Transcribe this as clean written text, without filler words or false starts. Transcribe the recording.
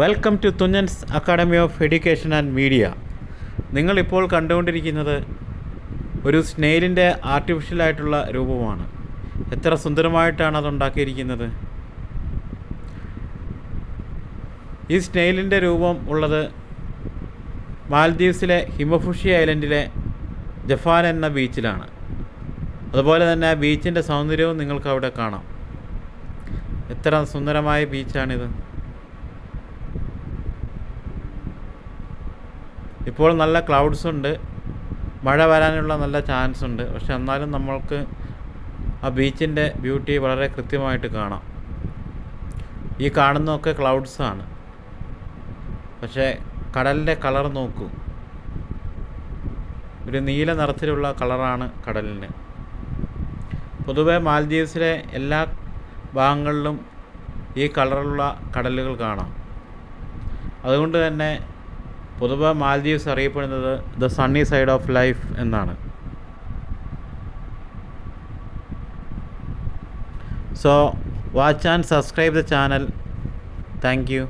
Welcome to Thunchan's academy of education and media. നിങ്ങളിപ്പോൾ കണ്ടുകൊണ്ടിരിക്കുന്നത് ഒരു സ്നെയിലിൻ്റെ ആർട്ടിഫിഷ്യലായിട്ടുള്ള രൂപമാണ്. എത്ര സുന്ദരമായിട്ടാണ് അതുണ്ടാക്കിയിരിക്കുന്നത്. ഈ സ്നെയിലിൻ്റെ രൂപം ഉള്ളത് മാൽദീവ്സിലെ ഹിമഫുഷി ഐലൻഡിലെ ജഫാൻ എന്ന ബീച്ചിലാണ്. അതുപോലെ തന്നെ ബീച്ചിൻ്റെ സൗന്ദര്യവും നിങ്ങൾക്ക് അവിടെ കാണാം. എത്ര സുന്ദരമായ ബീച്ചാണിത്. ഇപ്പോൾ നല്ല ക്ലൗഡ്സ് ഉണ്ട്, മഴ വരാനുള്ള നല്ല ചാൻസ് ഉണ്ട്. പക്ഷെ എന്നാലും നമ്മൾക്ക് ആ ബീച്ചിൻ്റെ ബ്യൂട്ടി വളരെ കൃത്യമായിട്ട് കാണാം. ഈ കാണുന്നതൊക്കെ ക്ലൗഡ്സാണ്, പക്ഷേ കടലിൻ്റെ കളർ നോക്കൂ. ഒരു നീല നിറത്തിലുള്ള കളറാണ് കടലിന്. പൊതുവെ മാൽദീവ്സിലെ എല്ലാ ഭാഗങ്ങളിലും ഈ കളറുള്ള കടലുകൾ കാണാം. അതുകൊണ്ട് തന്നെ പൊതുവെ മാൽദീവ്സ് അറിയപ്പെടുന്നത് the sunny side of life എന്നാണ്. So watch and subscribe the channel. Thank U.